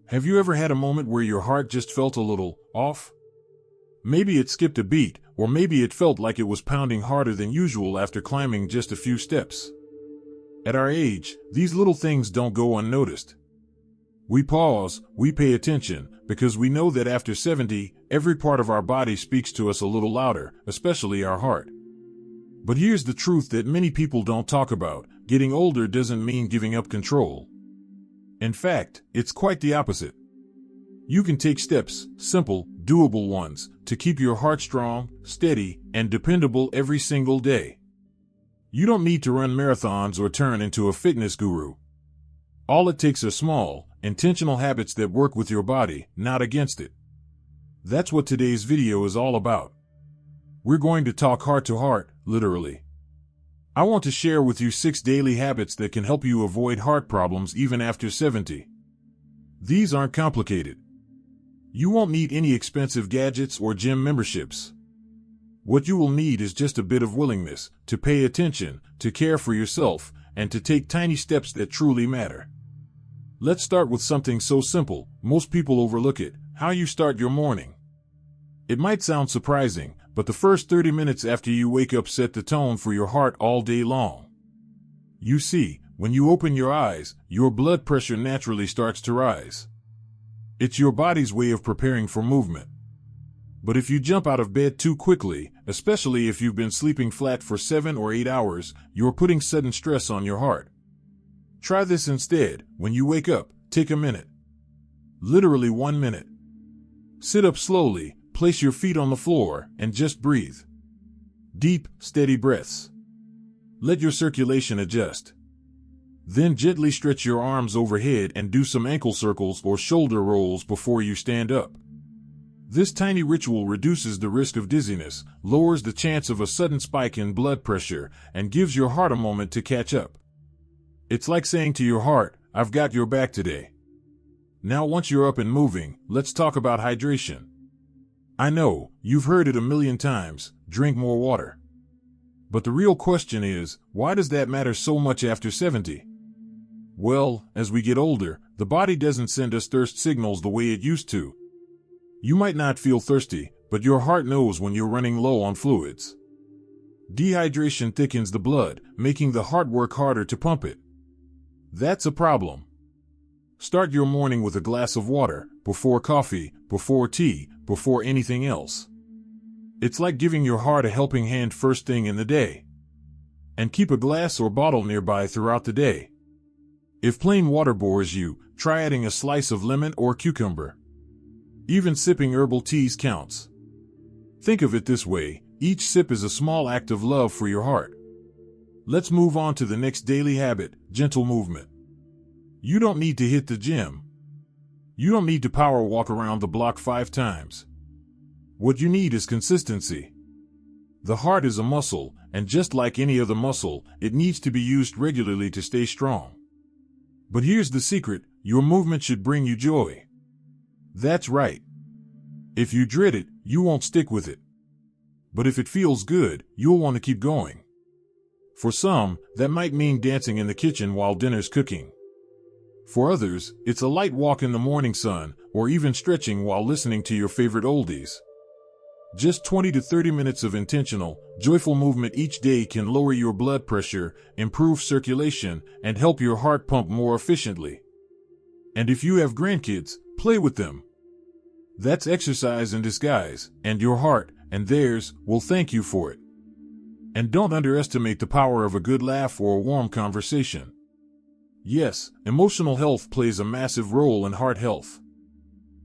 Have you ever had a moment where your heart just felt a little off? Maybe it skipped a beat, or maybe it felt like it was pounding harder than usual after climbing just a few steps. At our age, these little things don't go unnoticed. We pause, we pay attention, because we know that after 70, every part of our body speaks to us a little louder, especially our heart. But here's the truth that many people don't talk about. Getting older doesn't mean giving up control. In fact, it's quite the opposite. You can take steps, simple, doable ones, to keep your heart strong, steady, and dependable every single day. You don't need to run marathons or turn into a fitness guru. All it takes are small, intentional habits that work with your body, not against it. That's what today's video is all about. We're going to talk heart to heart, literally. I want to share with you 6 daily habits that can help you avoid heart problems even after 70. These aren't complicated. You won't need any expensive gadgets or gym memberships. What you will need is just a bit of willingness to pay attention, to care for yourself, and to take tiny steps that truly matter. Let's start with something so simple, most people overlook it: how you start your morning. It might sound surprising, but the first 30 minutes after you wake up set the tone for your heart all day long. You see, when you open your eyes, your blood pressure naturally starts to rise. It's your body's way of preparing for movement. But if you jump out of bed too quickly, especially if you've been sleeping flat for 7 or 8 hours, you're putting sudden stress on your heart. Try this instead. When you wake up, take a minute. Literally 1 minute. Sit up slowly, place your feet on the floor, and just breathe. Deep, steady breaths. Let your circulation adjust. Then gently stretch your arms overhead and do some ankle circles or shoulder rolls before you stand up. This tiny ritual reduces the risk of dizziness, lowers the chance of a sudden spike in blood pressure, and gives your heart a moment to catch up. It's like saying to your heart, "I've got your back today." Now once you're up and moving, let's talk about hydration. I know, you've heard it a million times: drink more water. But the real question is, why does that matter so much after 70? Well, as we get older, the body doesn't send us thirst signals the way it used to. You might not feel thirsty, but your heart knows when you're running low on fluids. Dehydration thickens the blood, making the heart work harder to pump it. That's a problem. Start your morning with a glass of water, before coffee, before tea, before anything else. It's like giving your heart a helping hand first thing in the day. And keep a glass or bottle nearby throughout the day. If plain water bores you, try adding a slice of lemon or cucumber. Even sipping herbal teas counts. Think of it this way: each sip is a small act of love for your heart. Let's move on to the next daily habit: gentle movement. You don't need to hit the gym. You don't need to power walk around the block 5 times. What you need is consistency. The heart is a muscle, and just like any other muscle, it needs to be used regularly to stay strong. But here's the secret: your movement should bring you joy. That's right. If you dread it, you won't stick with it. But if it feels good, you'll want to keep going. For some, that might mean dancing in the kitchen while dinner's cooking. For others, it's a light walk in the morning sun, or even stretching while listening to your favorite oldies. Just 20 to 30 minutes of intentional, joyful movement each day can lower your blood pressure, improve circulation, and help your heart pump more efficiently. And if you have grandkids, play with them. That's exercise in disguise, and your heart, and theirs, will thank you for it. And don't underestimate the power of a good laugh or a warm conversation. Yes, emotional health plays a massive role in heart health.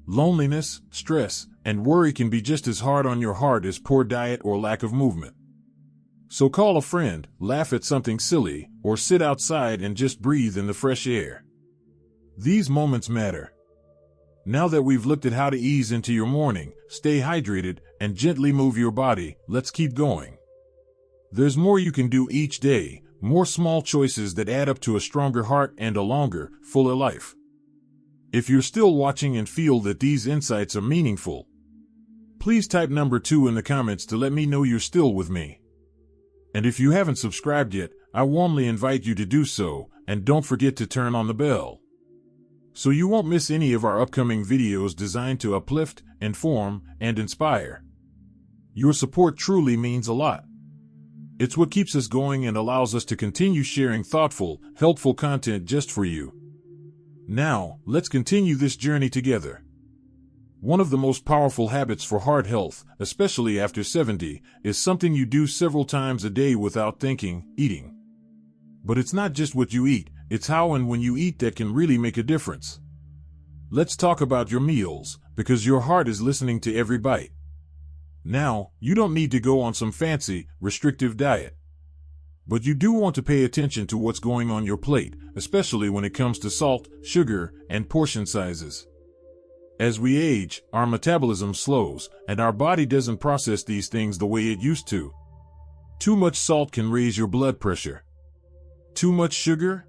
Loneliness, stress, and worry can be just as hard on your heart as poor diet or lack of movement. So call a friend, laugh at something silly, or sit outside and just breathe in the fresh air. These moments matter. Now that we've looked at how to ease into your morning, stay hydrated, and gently move your body, let's keep going. There's more you can do each day, more small choices that add up to a stronger heart and a longer, fuller life. If you're still watching and feel that these insights are meaningful, please type number 2 in the comments to let me know you're still with me. And if you haven't subscribed yet, I warmly invite you to do so, and don't forget to turn on the bell. So you won't miss any of our upcoming videos designed to uplift, inform, and inspire. Your support truly means a lot. It's what keeps us going and allows us to continue sharing thoughtful, helpful content just for you. Now, let's continue this journey together. One of the most powerful habits for heart health, especially after 70, is something you do several times a day without thinking: eating. But it's not just what you eat, it's how and when you eat that can really make a difference. Let's talk about your meals, because your heart is listening to every bite. Now, you don't need to go on some fancy, restrictive diet. But you do want to pay attention to what's going on your plate, especially when it comes to salt, sugar, and portion sizes. As we age, our metabolism slows, and our body doesn't process these things the way it used to. Too much salt can raise your blood pressure. Too much sugar?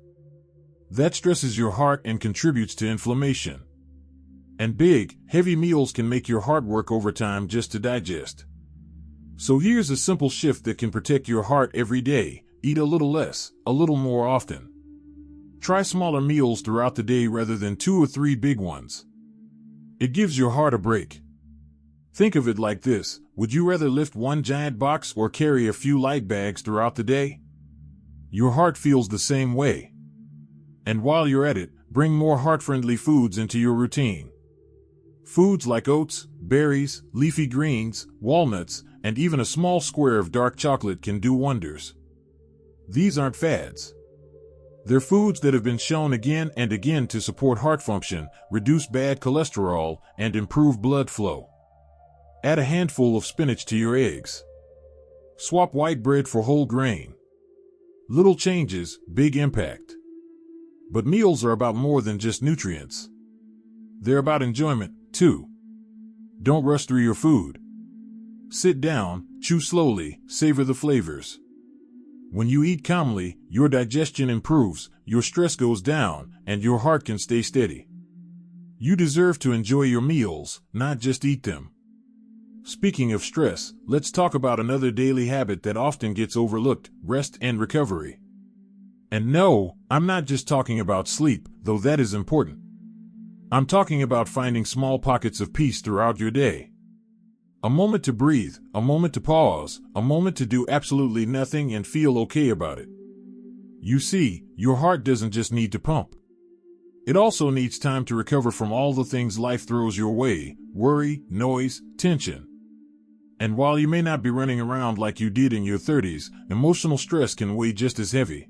That stresses your heart and contributes to inflammation. And big, heavy meals can make your heart work overtime just to digest. So here's a simple shift that can protect your heart every day: eat a little less, a little more often. Try smaller meals throughout the day rather than 2 or 3 big ones. It gives your heart a break. Think of it like this: would you rather lift one giant box or carry a few light bags throughout the day? Your heart feels the same way. And while you're at it, bring more heart-friendly foods into your routine. Foods like oats, berries, leafy greens, walnuts, and even a small square of dark chocolate can do wonders. These aren't fads. They're foods that have been shown again and again to support heart function, reduce bad cholesterol, and improve blood flow. Add a handful of spinach to your eggs. Swap white bread for whole grain. Little changes, big impact. But meals are about more than just nutrients. They're about enjoyment, too. Don't rush through your food. Sit down, chew slowly, savor the flavors. When you eat calmly, your digestion improves, your stress goes down, and your heart can stay steady. You deserve to enjoy your meals, not just eat them. Speaking of stress, let's talk about another daily habit that often gets overlooked: rest and recovery. And no, I'm not just talking about sleep, though that is important. I'm talking about finding small pockets of peace throughout your day. A moment to breathe, a moment to pause, a moment to do absolutely nothing and feel okay about it. You see, your heart doesn't just need to pump. It also needs time to recover from all the things life throws your way: worry, noise, tension. And while you may not be running around like you did in your 30s, emotional stress can weigh just as heavy.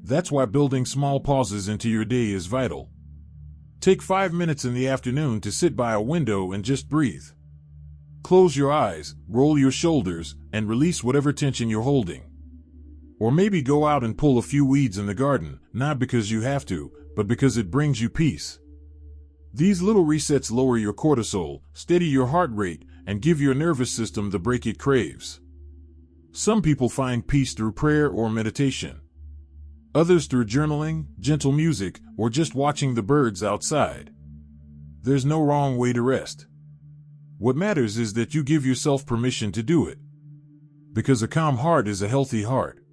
That's why building small pauses into your day is vital. Take 5 minutes in the afternoon to sit by a window and just breathe. Close your eyes, roll your shoulders, and release whatever tension you're holding. Or maybe go out and pull a few weeds in the garden, not because you have to, but because it brings you peace. These little resets lower your cortisol, steady your heart rate, and give your nervous system the break it craves. Some people find peace through prayer or meditation. Others through journaling, gentle music, or just watching the birds outside. There's no wrong way to rest. What matters is that you give yourself permission to do it. Because a calm heart is a healthy heart.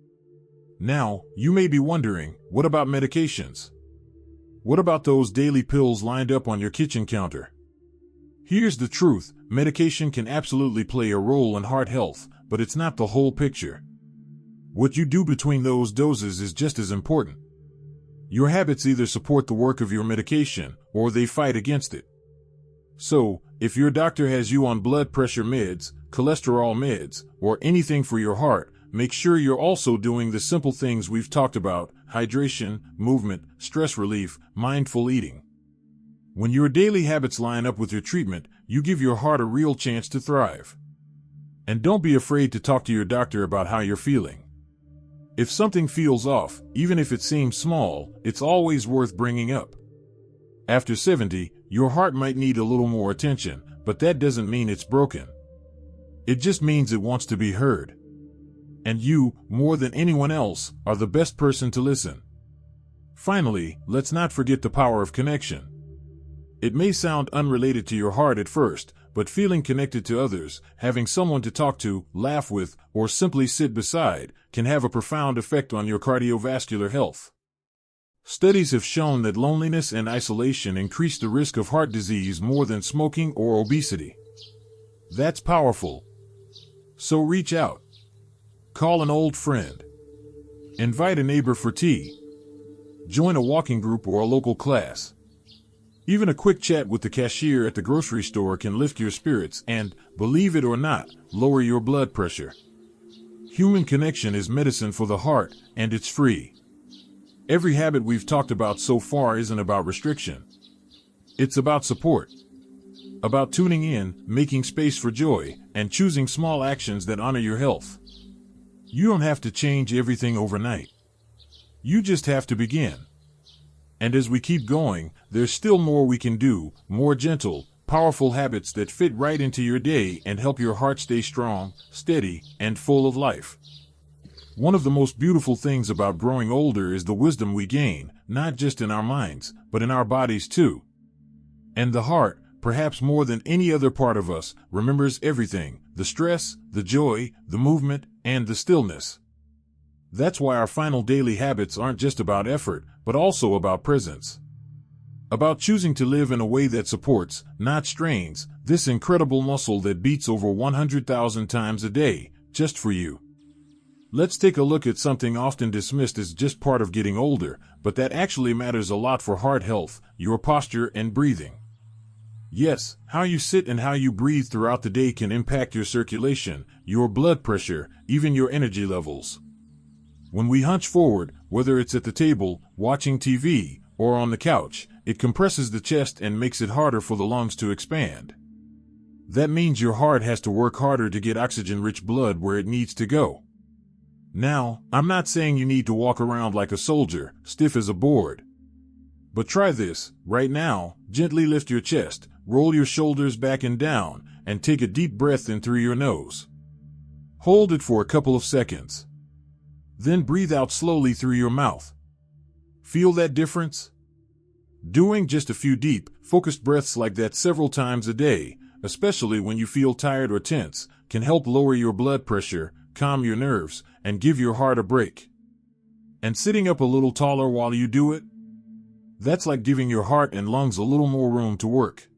Now, you may be wondering, what about medications? What about those daily pills lined up on your kitchen counter? Here's the truth: medication can absolutely play a role in heart health, but it's not the whole picture. What you do between those doses is just as important. Your habits either support the work of your medication, or they fight against it. So, if your doctor has you on blood pressure meds, cholesterol meds, or anything for your heart, make sure you're also doing the simple things we've talked about: hydration, movement, stress relief, mindful eating. When your daily habits line up with your treatment, you give your heart a real chance to thrive. And don't be afraid to talk to your doctor about how you're feeling. If something feels off, even if it seems small, it's always worth bringing up. After 70, your heart might need a little more attention, but that doesn't mean it's broken. It just means it wants to be heard. And you, more than anyone else, are the best person to listen. Finally, let's not forget the power of connection. It may sound unrelated to your heart at first, but feeling connected to others, having someone to talk to, laugh with, or simply sit beside, can have a profound effect on your cardiovascular health. Studies have shown that loneliness and isolation increase the risk of heart disease more than smoking or obesity. That's powerful. So reach out. Call an old friend. Invite a neighbor for tea. Join a walking group or a local class. Even a quick chat with the cashier at the grocery store can lift your spirits and, believe it or not, lower your blood pressure. Human connection is medicine for the heart, and it's free. Every habit we've talked about so far isn't about restriction. It's about support. About tuning in, making space for joy, and choosing small actions that honor your health. You don't have to change everything overnight. You just have to begin. And as we keep going, there's still more we can do, more gentle, powerful habits that fit right into your day and help your heart stay strong, steady, and full of life. One of the most beautiful things about growing older is the wisdom we gain, not just in our minds, but in our bodies too. And the heart, perhaps more than any other part of us, remembers everything: the stress, the joy, the movement, and the stillness. That's why our final daily habits aren't just about effort, but also about presence. About choosing to live in a way that supports, not strains, this incredible muscle that beats over 100,000 times a day, just for you. Let's take a look at something often dismissed as just part of getting older, but that actually matters a lot for heart health: your posture and breathing. Yes, how you sit and how you breathe throughout the day can impact your circulation, your blood pressure, even your energy levels. When we hunch forward, whether it's at the table, watching TV, or on the couch, it compresses the chest and makes it harder for the lungs to expand. That means your heart has to work harder to get oxygen-rich blood where it needs to go. Now, I'm not saying you need to walk around like a soldier, stiff as a board. But try this, right now: gently lift your chest, roll your shoulders back and down, and take a deep breath in through your nose. Hold it for a couple of seconds. Then breathe out slowly through your mouth. Feel that difference? Doing just a few deep, focused breaths like that several times a day, especially when you feel tired or tense, can help lower your blood pressure, calm your nerves, and give your heart a break. And sitting up a little taller while you do it? That's like giving your heart and lungs a little more room to work.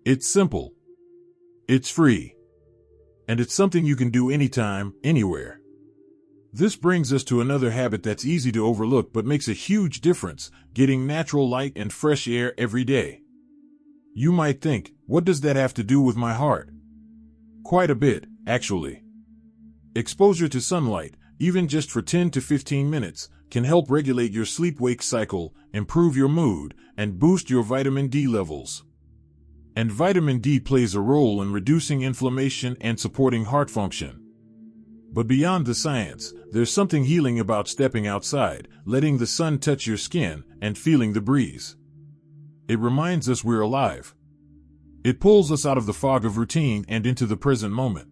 It's simple. It's free. And it's something you can do anytime, anywhere. This brings us to another habit that's easy to overlook but makes a huge difference: getting natural light and fresh air every day. You might think, what does that have to do with my heart? Quite a bit, actually. Exposure to sunlight, even just for 10 to 15 minutes, can help regulate your sleep-wake cycle, improve your mood, and boost your vitamin D levels. And vitamin D plays a role in reducing inflammation and supporting heart function. But beyond the science, there's something healing about stepping outside, letting the sun touch your skin, and feeling the breeze. It reminds us we're alive. It pulls us out of the fog of routine and into the present moment.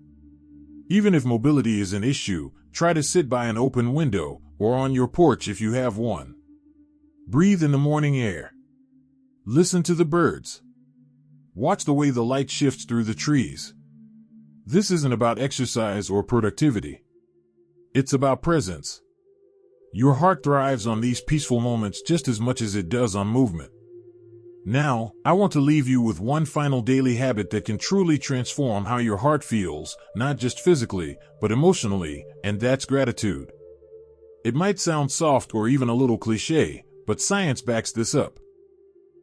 Even if mobility is an issue, try to sit by an open window, or on your porch if you have one. Breathe in the morning air. Listen to the birds. Watch the way the light shifts through the trees. This isn't about exercise or productivity. It's about presence. Your heart thrives on these peaceful moments just as much as it does on movement. Now, I want to leave you with one final daily habit that can truly transform how your heart feels, not just physically, but emotionally, and that's gratitude. It might sound soft or even a little cliché, but science backs this up.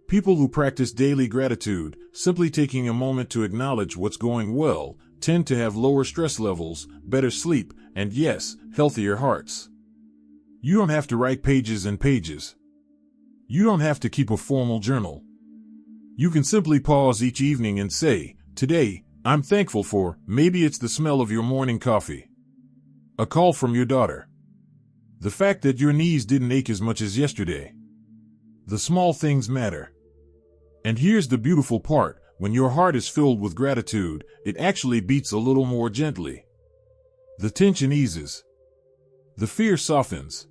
People who practice daily gratitude, simply taking a moment to acknowledge what's going well, tend to have lower stress levels, better sleep, and yes, healthier hearts. You don't have to write pages and pages. You don't have to keep a formal journal. You can simply pause each evening and say, today, I'm thankful for, maybe it's the smell of your morning coffee, a call from your daughter, the fact that your knees didn't ache as much as yesterday. The small things matter. And here's the beautiful part: when your heart is filled with gratitude, it actually beats a little more gently. The tension eases. The fear softens.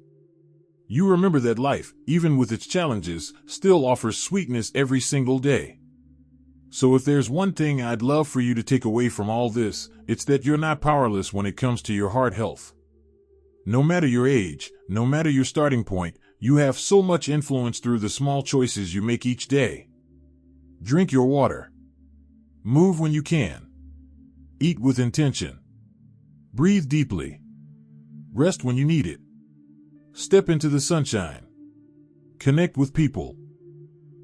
You remember that life, even with its challenges, still offers sweetness every single day. So if there's one thing I'd love for you to take away from all this, it's that you're not powerless when it comes to your heart health. No matter your age, no matter your starting point, you have so much influence through the small choices you make each day. Drink your water. Move when you can. Eat with intention. Breathe deeply. Rest when you need it. Step into the sunshine. Connect with people.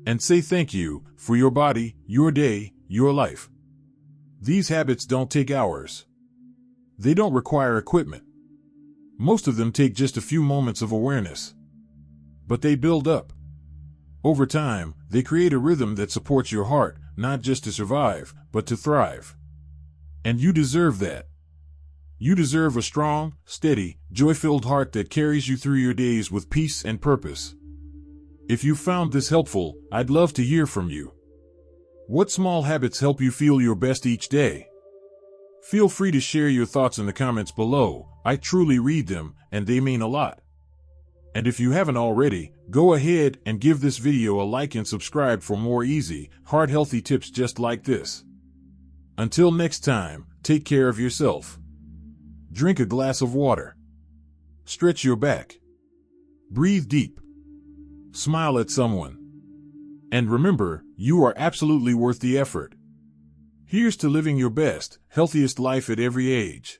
And say thank you for your body, your day, your life. These habits don't take hours. They don't require equipment. Most of them take just a few moments of awareness. But they build up. Over time, they create a rhythm that supports your heart, not just to survive, but to thrive. And you deserve that. You deserve a strong, steady, joy-filled heart that carries you through your days with peace and purpose. If you found this helpful, I'd love to hear from you. What small habits help you feel your best each day? Feel free to share your thoughts in the comments below. I truly read them, and they mean a lot. And if you haven't already, go ahead and give this video a like and subscribe for more easy, heart-healthy tips just like this. Until next time, take care of yourself. Drink a glass of water. Stretch your back. Breathe deep. Smile at someone. And remember, you are absolutely worth the effort. Here's to living your best, healthiest life at every age.